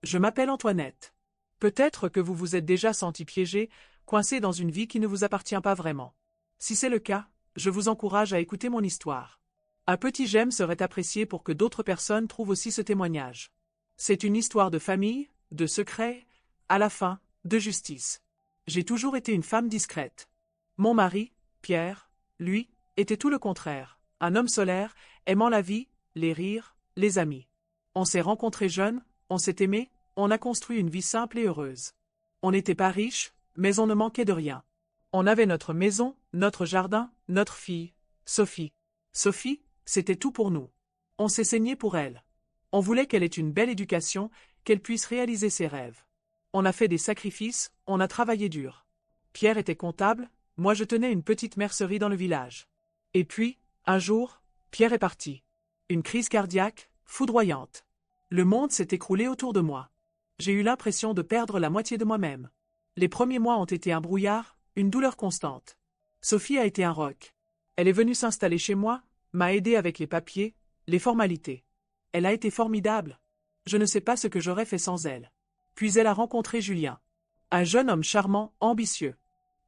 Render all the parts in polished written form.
Je m'appelle Antoinette. Peut-être que vous vous êtes déjà senti piégé, coincé dans une vie qui ne vous appartient pas vraiment. Si c'est le cas, je vous encourage à écouter mon histoire. Un petit j'aime serait apprécié pour que d'autres personnes trouvent aussi ce témoignage. C'est une histoire de famille, de secret, à la fin, de justice. J'ai toujours été une femme discrète. Mon mari, Pierre, lui, était tout le contraire, un homme solaire, aimant la vie, les rires, les amis. On s'est rencontrés jeunes, on s'est aimés, on a construit une vie simple et heureuse. On n'était pas riches, mais on ne manquait de rien. On avait notre maison, notre jardin, notre fille, Sophie. Sophie, c'était tout pour nous. On s'est saigné pour elle. On voulait qu'elle ait une belle éducation, qu'elle puisse réaliser ses rêves. On a fait des sacrifices, on a travaillé dur. Pierre était comptable, moi je tenais une petite mercerie dans le village. Et puis, un jour, Pierre est parti. Une crise cardiaque, foudroyante. Le monde s'est écroulé autour de moi. J'ai eu l'impression de perdre la moitié de moi-même. Les premiers mois ont été un brouillard, une douleur constante. Sophie a été un roc. Elle est venue s'installer chez moi, m'a aidé avec les papiers, les formalités. Elle a été formidable. Je ne sais pas ce que j'aurais fait sans elle. Puis elle a rencontré Julien. Un jeune homme charmant, ambitieux.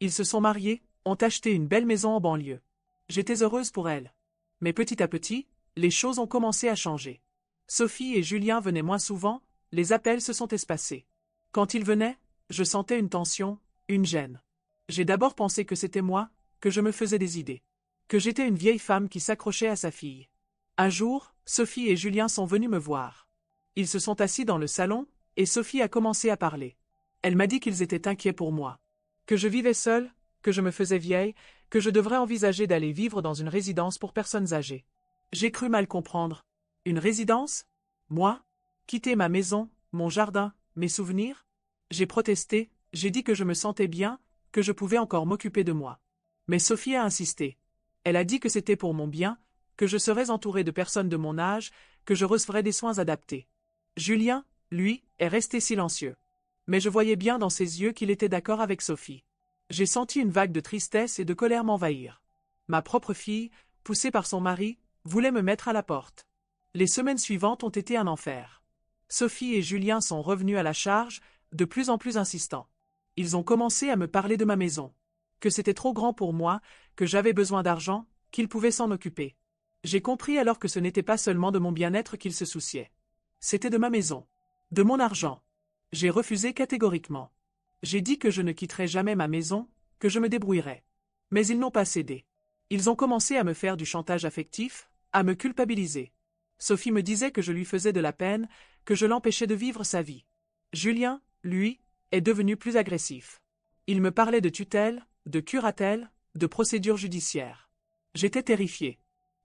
Ils se sont mariés, ont acheté une belle maison en banlieue. J'étais heureuse pour elle. Mais petit à petit, les choses ont commencé à changer. Sophie et Julien venaient moins souvent, les appels se sont espacés. Quand ils venaient, je sentais une tension, une gêne. J'ai d'abord pensé que c'était moi, que je me faisais des idées. Que j'étais une vieille femme qui s'accrochait à sa fille. Un jour, Sophie et Julien sont venus me voir. Ils se sont assis dans le salon, et Sophie a commencé à parler. Elle m'a dit qu'ils étaient inquiets pour moi. Que je vivais seule, que je me faisais vieille, que je devrais envisager d'aller vivre dans une résidence pour personnes âgées. J'ai cru mal comprendre. Une résidence? Moi? Quitter ma maison, mon jardin, mes souvenirs? J'ai protesté, j'ai dit que je me sentais bien, que je pouvais encore m'occuper de moi. Mais Sophie a insisté. Elle a dit que c'était pour mon bien, que je serais entourée de personnes de mon âge, que je recevrais des soins adaptés. Julien, lui, est resté silencieux. Mais je voyais bien dans ses yeux qu'il était d'accord avec Sophie. J'ai senti une vague de tristesse et de colère m'envahir. Ma propre fille, poussée par son mari, voulait me mettre à la porte. Les semaines suivantes ont été un enfer. Sophie et Julien sont revenus à la charge, de plus en plus insistants. Ils ont commencé à me parler de ma maison. Que c'était trop grand pour moi, que j'avais besoin d'argent, qu'ils pouvaient s'en occuper. J'ai compris alors que ce n'était pas seulement de mon bien-être qu'ils se souciaient. C'était de ma maison. De mon argent. J'ai refusé catégoriquement. J'ai dit que je ne quitterais jamais ma maison, que je me débrouillerais. Mais ils n'ont pas cédé. Ils ont commencé à me faire du chantage affectif, à me culpabiliser. Sophie me disait que je lui faisais de la peine, que je l'empêchais de vivre sa vie. Julien, lui, est devenu plus agressif. Il me parlait de tutelle, de curatelle, de procédure judiciaire. J'étais terrifiée.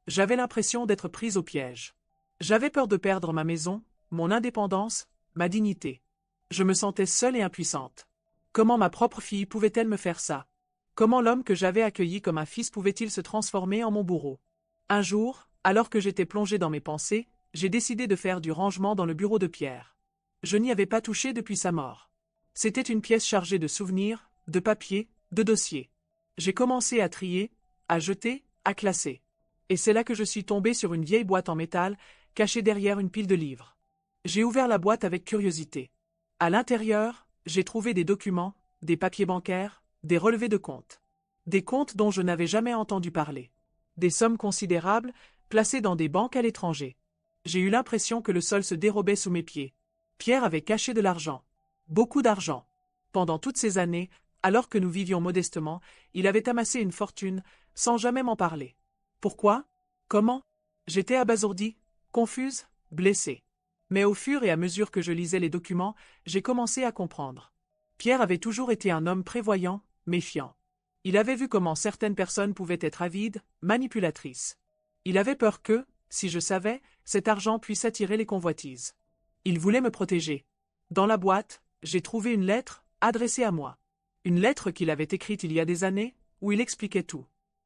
J'avais l'impression d'être prise au piège. J'avais peur de perdre ma maison, mon indépendance, ma dignité. Je me sentais seule et impuissante. Comment ma propre fille pouvait-elle me faire ça? Comment l'homme que j'avais accueilli comme un fils pouvait-il se transformer en mon bourreau? Un jour, alors que j'étais plongée dans mes pensées, j'ai décidé de faire du rangement dans le bureau de Pierre. Je n'y avais pas touché depuis sa mort. C'était une pièce chargée de souvenirs, de papiers, de dossiers. J'ai commencé à trier, à jeter, à classer. Et c'est là que je suis tombée sur une vieille boîte en métal, cachée derrière une pile de livres. J'ai ouvert la boîte avec curiosité. À l'intérieur, j'ai trouvé des documents, des papiers bancaires, des relevés de comptes. Des comptes dont je n'avais jamais entendu parler. Des sommes considérables, placées dans des banques à l'étranger. J'ai eu l'impression que le sol se dérobait sous mes pieds. Pierre avait caché de l'argent. Beaucoup d'argent. Pendant toutes ces années, alors que nous vivions modestement, il avait amassé une fortune, sans jamais m'en parler. Pourquoi? Comment? J'étais abasourdie, confuse, blessée. Mais au fur et à mesure que je lisais les documents, j'ai commencé à comprendre. Pierre avait toujours été un homme prévoyant, méfiant. Il avait vu comment certaines personnes pouvaient être avides, manipulatrices. Il avait peur que, si je savais, cet argent puisse attirer les convoitises. Il voulait me protéger. Dans la boîte, j'ai trouvé une lettre, adressée à moi. Une lettre qu'il avait écrite il y a des années, où il expliquait tout.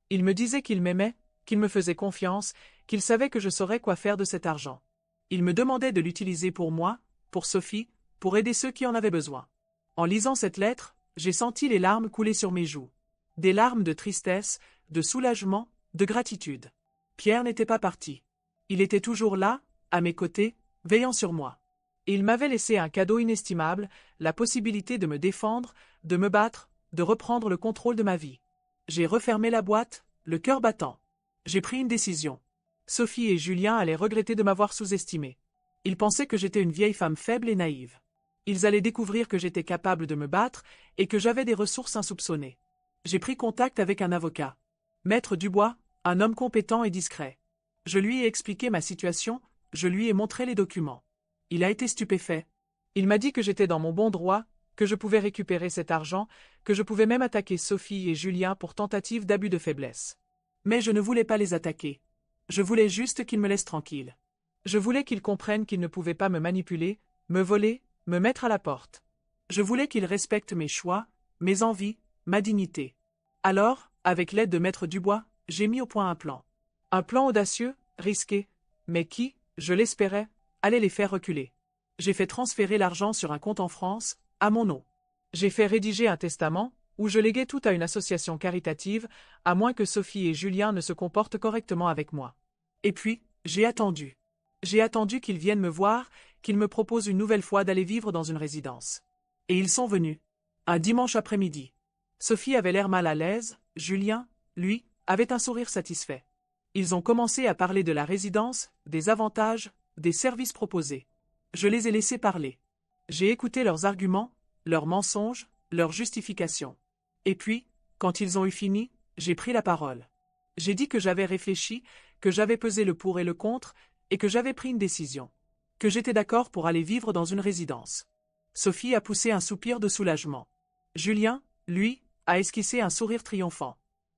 Il me disait qu'il m'aimait, qu'il me faisait confiance, qu'il savait que je saurais quoi faire de cet argent. Il me demandait de l'utiliser pour moi, pour Sophie, pour aider ceux qui en avaient besoin. En lisant cette lettre, j'ai senti les larmes couler sur mes joues. Des larmes de tristesse, de soulagement, de gratitude. Pierre n'était pas parti. Il était toujours là, à mes côtés, veillant sur moi. Et il m'avait laissé un cadeau inestimable, la possibilité de me défendre, de me battre, de reprendre le contrôle de ma vie. J'ai refermé la boîte, le cœur battant. J'ai pris une décision. Sophie et Julien allaient regretter de m'avoir sous-estimé. Ils pensaient que j'étais une vieille femme faible et naïve. Ils allaient découvrir que j'étais capable de me battre et que j'avais des ressources insoupçonnées. J'ai pris contact avec un avocat. Maître Dubois, un homme compétent et discret. Je lui ai expliqué ma situation, je lui ai montré les documents. Il a été stupéfait. Il m'a dit que j'étais dans mon bon droit, que je pouvais récupérer cet argent, que je pouvais même attaquer Sophie et Julien pour tentative d'abus de faiblesse. Mais je ne voulais pas les attaquer. Je voulais juste qu'ils me laissent tranquille. Je voulais qu'ils comprennent qu'ils ne pouvaient pas me manipuler, me voler, me mettre à la porte. Je voulais qu'ils respectent mes choix, mes envies, ma dignité. Alors, avec l'aide de Maître Dubois, j'ai mis au point un plan. Un plan audacieux, risqué, mais qui, je l'espérais, allait les faire reculer. J'ai fait transférer l'argent sur un compte en France, à mon nom. J'ai fait rédiger un testament, où je léguais tout à une association caritative, à moins que Sophie et Julien ne se comportent correctement avec moi. Et puis, j'ai attendu. J'ai attendu qu'ils viennent me voir, qu'ils me proposent une nouvelle fois d'aller vivre dans une résidence. Et ils sont venus. Un dimanche après-midi. Sophie avait l'air mal à l'aise, Julien, lui, avait un sourire satisfait. Ils ont commencé à parler de la résidence, des avantages, des services proposés. Je les ai laissés parler. J'ai écouté leurs arguments, leurs mensonges, leurs justifications. Et puis, quand ils ont eu fini, j'ai pris la parole. J'ai dit que j'avais réfléchi, que j'avais pesé le pour et le contre, et que j'avais pris une décision. Que j'étais d'accord pour aller vivre dans une résidence. Sophie a poussé un soupir de soulagement. Julien, lui, a esquissé un sourire triomphant.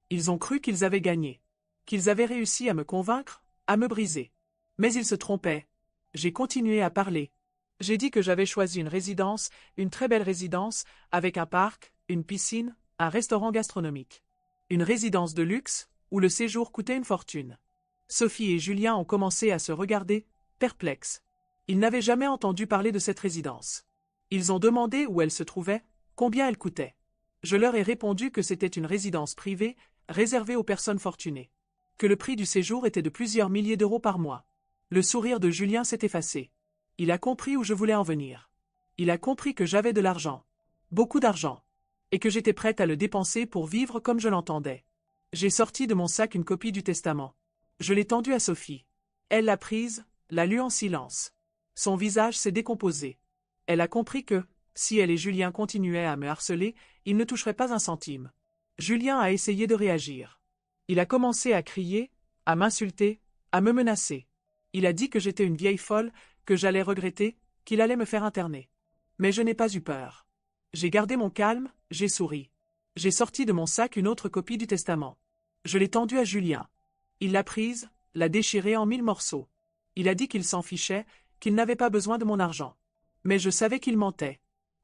Ils ont cru qu'ils avaient gagné. Qu'ils avaient réussi à me convaincre, à me briser. Mais ils se trompaient. J'ai continué à parler. J'ai dit que j'avais choisi une résidence, une très belle résidence, avec un parc, une piscine, un restaurant gastronomique. Une résidence de luxe, où le séjour coûtait une fortune. Sophie et Julien ont commencé à se regarder, perplexes. Ils n'avaient jamais entendu parler de cette résidence. Ils ont demandé où elle se trouvait, combien elle coûtait. Je leur ai répondu que c'était une résidence privée, réservée aux personnes fortunées. Que le prix du séjour était de plusieurs milliers d'euros par mois. Le sourire de Julien s'est effacé. Il a compris où je voulais en venir. Il a compris que j'avais de l'argent. Beaucoup d'argent. Et que j'étais prête à le dépenser pour vivre comme je l'entendais. J'ai sorti de mon sac une copie du testament. Je l'ai tendue à Sophie. Elle l'a prise, l'a lue en silence. Son visage s'est décomposé. Elle a compris que, si elle et Julien continuaient à me harceler, ils ne toucheraient pas un centime. Julien a essayé de réagir. Il a commencé à crier, à m'insulter, à me menacer. Il a dit que j'étais une vieille folle, que j'allais regretter, qu'il allait me faire interner. Mais je n'ai pas eu peur. J'ai gardé mon calme, j'ai souri. J'ai sorti de mon sac une autre copie du testament. Je l'ai tendue à Julien. Il l'a prise, l'a déchirée en 1000 morceaux. Il a dit qu'il s'en fichait, qu'il n'avait pas besoin de mon argent. Mais je savais qu'il mentait.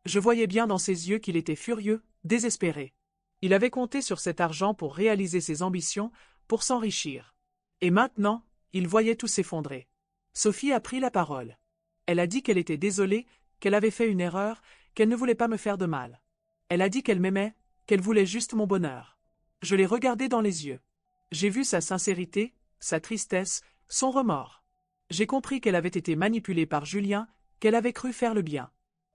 Je voyais bien dans ses yeux qu'il était furieux, désespéré. Il avait compté sur cet argent pour réaliser ses ambitions, pour s'enrichir. Et maintenant, il voyait tout s'effondrer. Sophie a pris la parole. Elle a dit qu'elle était désolée, qu'elle avait fait une erreur, qu'elle ne voulait pas me faire de mal. Elle a dit qu'elle m'aimait, qu'elle voulait juste mon bonheur. Je l'ai regardée dans les yeux. J'ai vu sa sincérité, sa tristesse, son remords. J'ai compris qu'elle avait été manipulée par Julien, qu'elle avait cru faire le bien.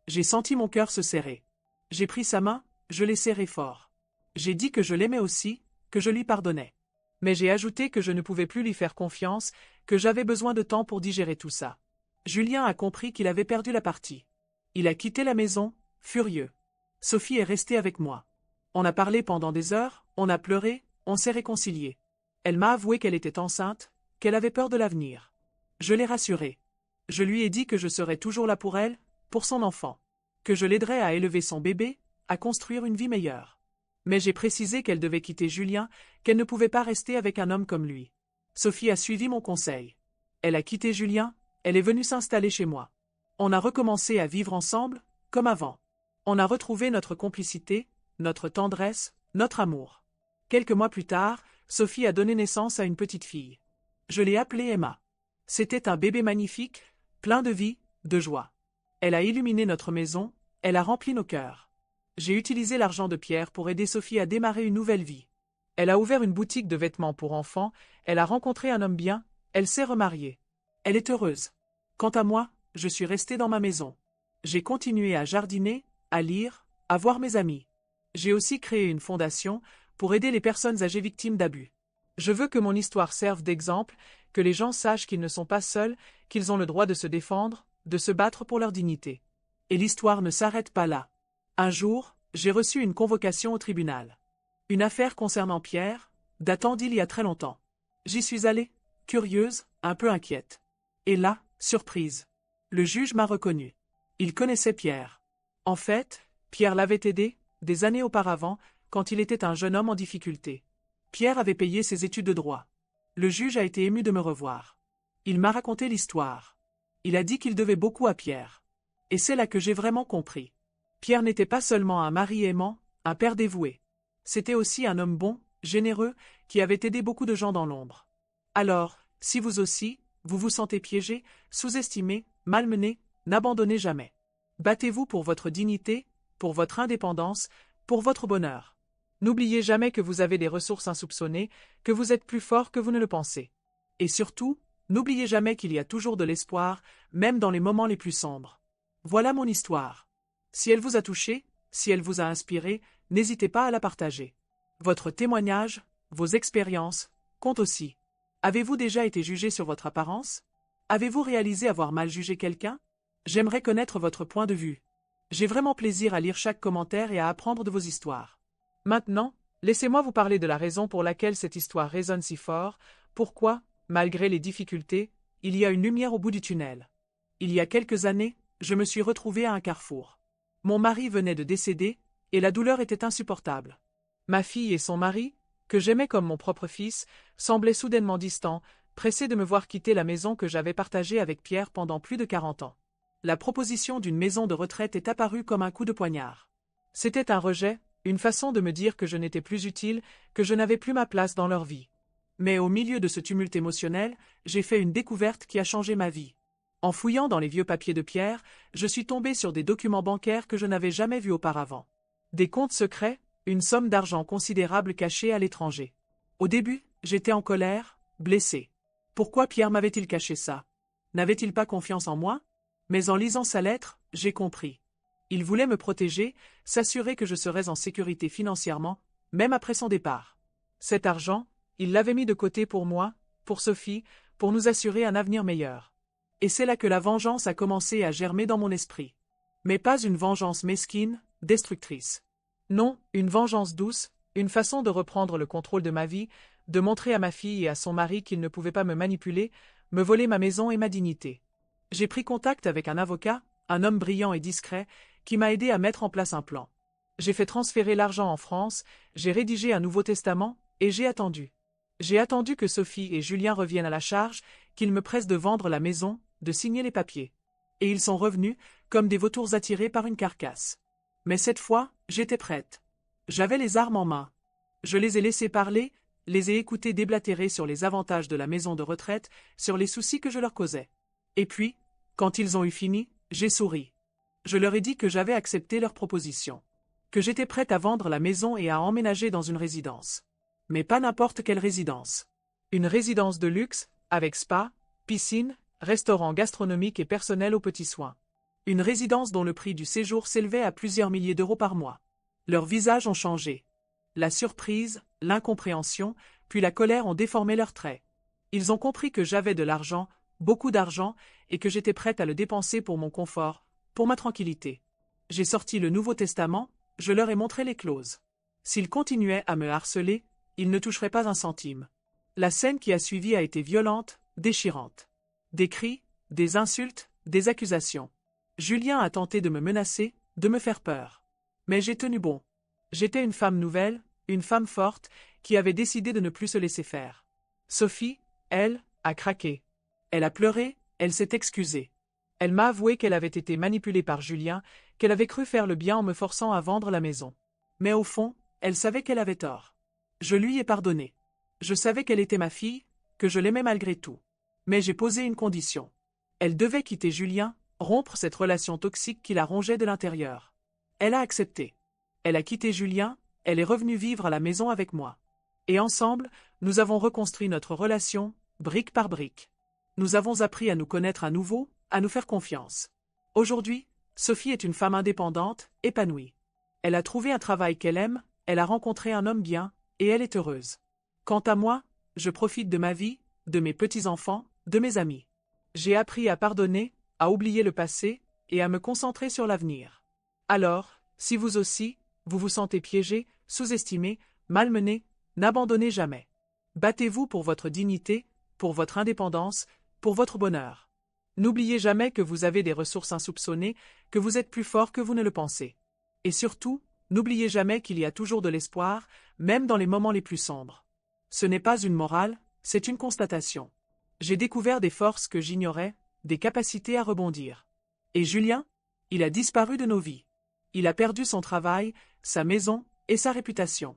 J'ai senti mon cœur se serrer. J'ai pris sa main, je l'ai serrée fort. J'ai dit que je l'aimais aussi, que je lui pardonnais. Mais j'ai ajouté que je ne pouvais plus lui faire confiance, que j'avais besoin de temps pour digérer tout ça. Julien a compris qu'il avait perdu la partie. Il a quitté la maison, furieux. Sophie est restée avec moi. On a parlé pendant des heures, on a pleuré, on s'est réconciliés. Elle m'a avoué qu'elle était enceinte, qu'elle avait peur de l'avenir. Je l'ai rassurée. Je lui ai dit que je serais toujours là pour elle, pour son enfant. Que je l'aiderais à élever son bébé, à construire une vie meilleure. Mais j'ai précisé qu'elle devait quitter Julien, qu'elle ne pouvait pas rester avec un homme comme lui. Sophie a suivi mon conseil. Elle a quitté Julien, elle est venue s'installer chez moi. On a recommencé à vivre ensemble, comme avant. On a retrouvé notre complicité, notre tendresse, notre amour. Quelques mois plus tard, Sophie a donné naissance à une petite fille. Je l'ai appelée Emma. C'était un bébé magnifique, plein de vie, de joie. Elle a illuminé notre maison, elle a rempli nos cœurs. J'ai utilisé l'argent de Pierre pour aider Sophie à démarrer une nouvelle vie. Elle a ouvert une boutique de vêtements pour enfants, elle a rencontré un homme bien, elle s'est remariée. Elle est heureuse. Quant à moi, je suis resté dans ma maison. J'ai continué à jardiner, à lire, à voir mes amis. J'ai aussi créé une fondation pour aider les personnes âgées victimes d'abus. Je veux que mon histoire serve d'exemple, que les gens sachent qu'ils ne sont pas seuls, qu'ils ont le droit de se défendre, de se battre pour leur dignité. Et l'histoire ne s'arrête pas là. Un jour, j'ai reçu une convocation au tribunal. Une affaire concernant Pierre, datant d'il y a très longtemps. J'y suis allée, curieuse, un peu inquiète. Et là, surprise. Le juge m'a reconnue. Il connaissait Pierre. En fait, Pierre l'avait aidé, des années auparavant, quand il était un jeune homme en difficulté. Pierre avait payé ses études de droit. Le juge a été ému de me revoir. Il m'a raconté l'histoire. Il a dit qu'il devait beaucoup à Pierre. Et c'est là que j'ai vraiment compris. Pierre n'était pas seulement un mari aimant, un père dévoué. C'était aussi un homme bon, généreux, qui avait aidé beaucoup de gens dans l'ombre. Alors, si vous aussi, vous vous sentez piégé, sous-estimé, malmené, n'abandonnez jamais. Battez-vous pour votre dignité, pour votre indépendance, pour votre bonheur. N'oubliez jamais que vous avez des ressources insoupçonnées, que vous êtes plus fort que vous ne le pensez. Et surtout, n'oubliez jamais qu'il y a toujours de l'espoir, même dans les moments les plus sombres. Voilà mon histoire. Si elle vous a touché, si elle vous a inspiré, n'hésitez pas à la partager. Votre témoignage, vos expériences, comptent aussi. Avez-vous déjà été jugé sur votre apparence? Avez-vous réalisé avoir mal jugé quelqu'un? J'aimerais connaître votre point de vue. J'ai vraiment plaisir à lire chaque commentaire et à apprendre de vos histoires. Maintenant, laissez-moi vous parler de la raison pour laquelle cette histoire résonne si fort, pourquoi, malgré les difficultés, il y a une lumière au bout du tunnel. Il y a quelques années, je me suis retrouvée à un carrefour. Mon mari venait de décéder, et la douleur était insupportable. Ma fille et son mari, que j'aimais comme mon propre fils, semblaient soudainement distants, pressés de me voir quitter la maison que j'avais partagée avec Pierre pendant plus de 40 ans. La proposition d'une maison de retraite est apparue comme un coup de poignard. C'était un rejet, une façon de me dire que je n'étais plus utile, que je n'avais plus ma place dans leur vie. Mais au milieu de ce tumulte émotionnel, j'ai fait une découverte qui a changé ma vie. En fouillant dans les vieux papiers de Pierre, je suis tombée sur des documents bancaires que je n'avais jamais vus auparavant. Des comptes secrets, une somme d'argent considérable cachée à l'étranger. Au début, j'étais en colère, blessée. Pourquoi Pierre m'avait-il caché ça? N'avait-il pas confiance en moi? Mais en lisant sa lettre, j'ai compris. Il voulait me protéger, s'assurer que je serais en sécurité financièrement, même après son départ. Cet argent, il l'avait mis de côté pour moi, pour Sophie, pour nous assurer un avenir meilleur. Et c'est là que la vengeance a commencé à germer dans mon esprit. Mais pas une vengeance mesquine, destructrice. Non, une vengeance douce, une façon de reprendre le contrôle de ma vie, de montrer à ma fille et à son mari qu'ils ne pouvaient pas me manipuler, me voler ma maison et ma dignité. J'ai pris contact avec un avocat, un homme brillant et discret, qui m'a aidé à mettre en place un plan. J'ai fait transférer l'argent en France, j'ai rédigé un nouveau testament, et j'ai attendu. J'ai attendu que Sophie et Julien reviennent à la charge, qu'ils me pressent de vendre la maison, de signer les papiers. Et ils sont revenus, comme des vautours attirés par une carcasse. Mais cette fois, j'étais prête. J'avais les armes en main. Je les ai laissés parler, les ai écoutés déblatérer sur les avantages de la maison de retraite, sur les soucis que je leur causais. Et puis, quand ils ont eu fini, j'ai souri. Je leur ai dit que j'avais accepté leur proposition. Que j'étais prête à vendre la maison et à emménager dans une résidence. Mais pas n'importe quelle résidence. Une résidence de luxe, avec spa, piscine, restaurant gastronomique et personnel aux petits soins. Une résidence dont le prix du séjour s'élevait à plusieurs milliers d'euros par mois. Leurs visages ont changé. La surprise, l'incompréhension, puis la colère ont déformé leurs traits. Ils ont compris que j'avais de l'argent, beaucoup d'argent, et que j'étais prête à le dépenser pour mon confort, pour ma tranquillité. J'ai sorti le Nouveau Testament, je leur ai montré les clauses. S'ils continuaient à me harceler, ils ne toucheraient pas un centime. La scène qui a suivi a été violente, déchirante. Des cris, des insultes, des accusations. Julien a tenté de me menacer, de me faire peur. Mais j'ai tenu bon. J'étais une femme nouvelle, une femme forte, qui avait décidé de ne plus se laisser faire. Sophie, elle, a craqué. Elle a pleuré, elle s'est excusée. Elle m'a avoué qu'elle avait été manipulée par Julien, qu'elle avait cru faire le bien en me forçant à vendre la maison. Mais au fond, elle savait qu'elle avait tort. Je lui ai pardonné. Je savais qu'elle était ma fille, que je l'aimais malgré tout. Mais j'ai posé une condition. Elle devait quitter Julien, rompre cette relation toxique qui la rongeait de l'intérieur. Elle a accepté. Elle a quitté Julien, elle est revenue vivre à la maison avec moi. Et ensemble, nous avons reconstruit notre relation, brique par brique. Nous avons appris à nous connaître à nouveau, à nous faire confiance. Aujourd'hui, Sophie est une femme indépendante, épanouie. Elle a trouvé un travail qu'elle aime, elle a rencontré un homme bien, et elle est heureuse. Quant à moi, je profite de ma vie, de mes petits-enfants, de mes amis. J'ai appris à pardonner, à oublier le passé, et à me concentrer sur l'avenir. Alors, si vous aussi, vous vous sentez piégé, sous-estimé, malmené, n'abandonnez jamais. Battez-vous pour votre dignité, pour votre indépendance, pour votre bonheur. N'oubliez jamais que vous avez des ressources insoupçonnées, que vous êtes plus fort que vous ne le pensez. Et surtout, n'oubliez jamais qu'il y a toujours de l'espoir, même dans les moments les plus sombres. Ce n'est pas une morale, c'est une constatation. J'ai découvert des forces que j'ignorais, des capacités à rebondir. Et Julien? Il a disparu de nos vies. Il a perdu son travail, sa maison et sa réputation.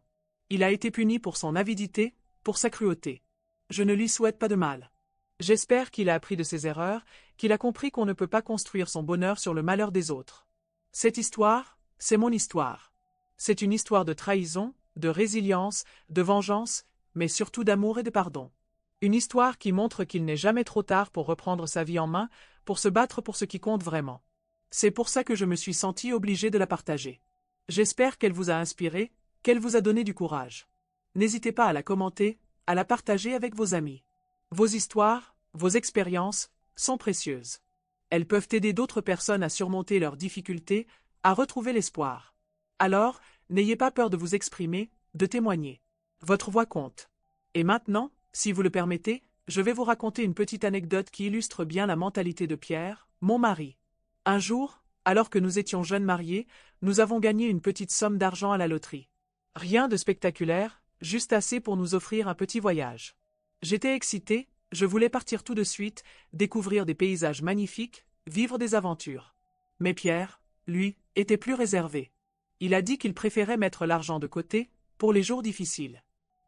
Il a été puni pour son avidité, pour sa cruauté. Je ne lui souhaite pas de mal. J'espère qu'il a appris de ses erreurs, qu'il a compris qu'on ne peut pas construire son bonheur sur le malheur des autres. Cette histoire, c'est mon histoire. C'est une histoire de trahison, de résilience, de vengeance, mais surtout d'amour et de pardon. Une histoire qui montre qu'il n'est jamais trop tard pour reprendre sa vie en main, pour se battre pour ce qui compte vraiment. C'est pour ça que je me suis senti obligé de la partager. J'espère qu'elle vous a inspiré, qu'elle vous a donné du courage. N'hésitez pas à la commenter, à la partager avec vos amis. Vos histoires, vos expériences, sont précieuses. Elles peuvent aider d'autres personnes à surmonter leurs difficultés, à retrouver l'espoir. Alors, n'ayez pas peur de vous exprimer, de témoigner. Votre voix compte. Et maintenant, si vous le permettez, je vais vous raconter une petite anecdote qui illustre bien la mentalité de Pierre, mon mari. Un jour, alors que nous étions jeunes mariés, nous avons gagné une petite somme d'argent à la loterie. Rien de spectaculaire, juste assez pour nous offrir un petit voyage. J'étais excité, je voulais partir tout de suite, découvrir des paysages magnifiques, vivre des aventures. Mais Pierre, lui, était plus réservé. Il a dit qu'il préférait mettre l'argent de côté, pour les jours difficiles.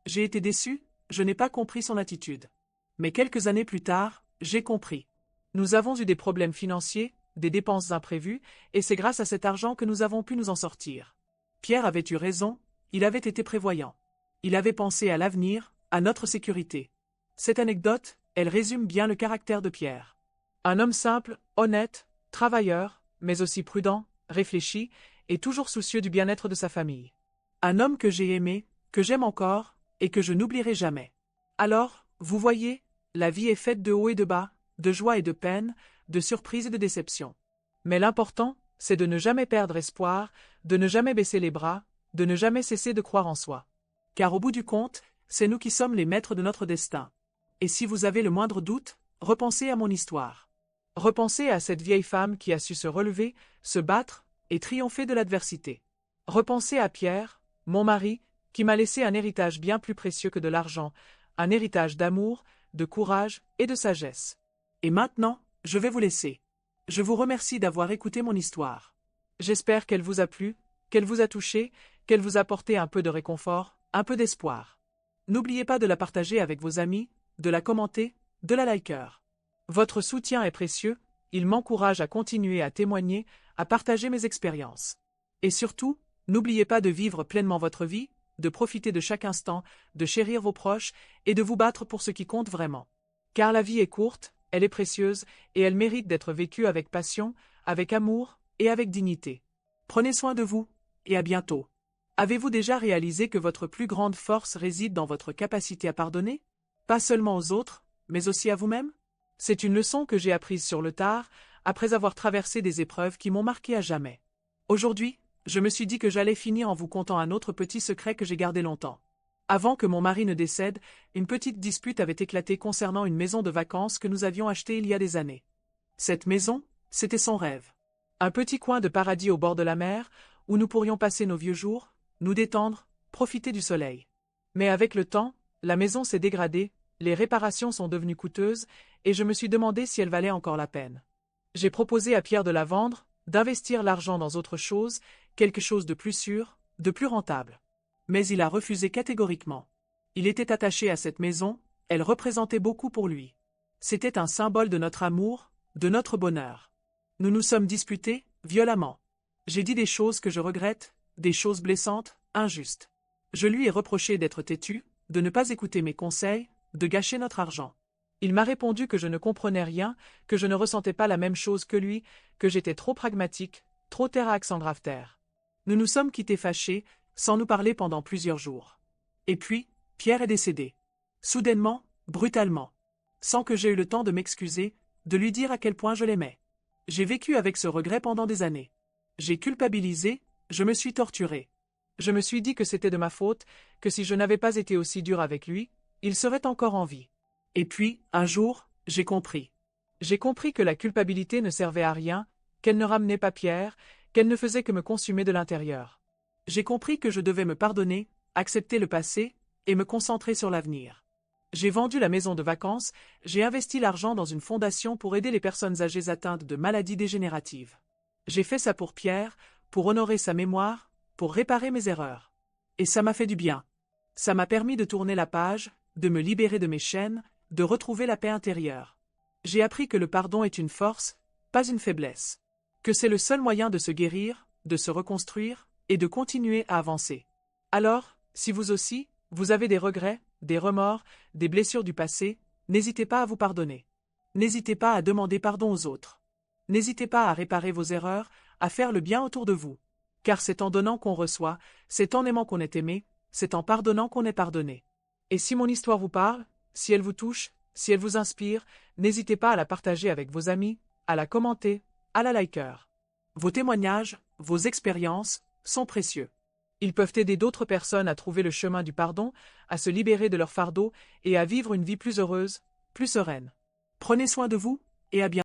J'ai été déçu, je n'ai pas compris son attitude. Mais quelques années plus tard, j'ai compris. Nous avons eu des problèmes financiers, des dépenses imprévues, et c'est grâce à cet argent que nous avons pu nous en sortir. Pierre avait eu raison, il avait été prévoyant. Il avait pensé à l'avenir, à notre sécurité. Cette anecdote, elle résume bien le caractère de Pierre. Un homme simple, honnête, travailleur, mais aussi prudent, réfléchi, et toujours soucieux du bien-être de sa famille. Un homme que j'ai aimé, que j'aime encore, et que je n'oublierai jamais. Alors, vous voyez, la vie est faite de hauts et de bas, de joie et de peine, de surprises et de déceptions. Mais l'important, c'est de ne jamais perdre espoir, de ne jamais baisser les bras, de ne jamais cesser de croire en soi. Car au bout du compte, c'est nous qui sommes les maîtres de notre destin. Et si vous avez le moindre doute, repensez à mon histoire. Repensez à cette vieille femme qui a su se relever, se battre et triompher de l'adversité. Repensez à Pierre, mon mari, qui m'a laissé un héritage bien plus précieux que de l'argent, un héritage d'amour, de courage et de sagesse. Et maintenant, je vais vous laisser. Je vous remercie d'avoir écouté mon histoire. J'espère qu'elle vous a plu, qu'elle vous a touché, qu'elle vous a apporté un peu de réconfort, un peu d'espoir. N'oubliez pas de la partager avec vos amis, de la commenter, de la liker. Votre soutien est précieux, il m'encourage à continuer à témoigner, à partager mes expériences. Et surtout, n'oubliez pas de vivre pleinement votre vie, de profiter de chaque instant, de chérir vos proches et de vous battre pour ce qui compte vraiment. Car la vie est courte, elle est précieuse et elle mérite d'être vécue avec passion, avec amour et avec dignité. Prenez soin de vous, et à bientôt. Avez-vous déjà réalisé que votre plus grande force réside dans votre capacité à pardonner? Pas seulement aux autres, mais aussi à vous-même? C'est une leçon que j'ai apprise sur le tard, après avoir traversé des épreuves qui m'ont marqué à jamais. Aujourd'hui, je me suis dit que j'allais finir en vous contant un autre petit secret que j'ai gardé longtemps. Avant que mon mari ne décède, une petite dispute avait éclaté concernant une maison de vacances que nous avions achetée il y a des années. Cette maison, c'était son rêve. Un petit coin de paradis au bord de la mer, où nous pourrions passer nos vieux jours, nous détendre, profiter du soleil. Mais avec le temps, la maison s'est dégradée, les réparations sont devenues coûteuses, et je me suis demandé si elle valait encore la peine. J'ai proposé à Pierre de la vendre, d'investir l'argent dans autre chose, quelque chose de plus sûr, de plus rentable. Mais il a refusé catégoriquement. Il était attaché à cette maison, elle représentait beaucoup pour lui. C'était un symbole de notre amour, de notre bonheur. Nous nous sommes disputés, violemment. J'ai dit des choses que je regrette, des choses blessantes, injustes. Je lui ai reproché d'être têtu, de ne pas écouter mes conseils, de gâcher notre argent. Il m'a répondu que je ne comprenais rien, que je ne ressentais pas la même chose que lui, que j'étais trop pragmatique, trop terre à accent grave terre. Nous nous sommes quittés fâchés, sans nous parler pendant plusieurs jours. Et puis, Pierre est décédé. Soudainement, brutalement. Sans que j'aie eu le temps de m'excuser, de lui dire à quel point je l'aimais. J'ai vécu avec ce regret pendant des années. J'ai culpabilisé, je me suis torturé. Je me suis dit que c'était de ma faute, que si je n'avais pas été aussi dur avec lui, il serait encore en vie. Et puis, un jour, j'ai compris. J'ai compris que la culpabilité ne servait à rien, qu'elle ne ramenait pas Pierre, qu'elle ne faisait que me consumer de l'intérieur. J'ai compris que je devais me pardonner, accepter le passé, et me concentrer sur l'avenir. J'ai vendu la maison de vacances, j'ai investi l'argent dans une fondation pour aider les personnes âgées atteintes de maladies dégénératives. J'ai fait ça pour Pierre, pour honorer sa mémoire, pour réparer mes erreurs. Et ça m'a fait du bien. Ça m'a permis de tourner la page, de me libérer de mes chaînes, de retrouver la paix intérieure. J'ai appris que le pardon est une force, pas une faiblesse. Que c'est le seul moyen de se guérir, de se reconstruire, et de continuer à avancer. Alors, si vous aussi, vous avez des regrets, des remords, des blessures du passé, n'hésitez pas à vous pardonner. N'hésitez pas à demander pardon aux autres. N'hésitez pas à réparer vos erreurs, à faire le bien autour de vous. Car c'est en donnant qu'on reçoit, c'est en aimant qu'on est aimé, c'est en pardonnant qu'on est pardonné. Et si mon histoire vous parle, si elle vous touche, si elle vous inspire, n'hésitez pas à la partager avec vos amis, à la commenter, à la liker. Vos témoignages, vos expériences, sont précieux. Ils peuvent aider d'autres personnes à trouver le chemin du pardon, à se libérer de leur fardeau et à vivre une vie plus heureuse, plus sereine. Prenez soin de vous, et à bientôt.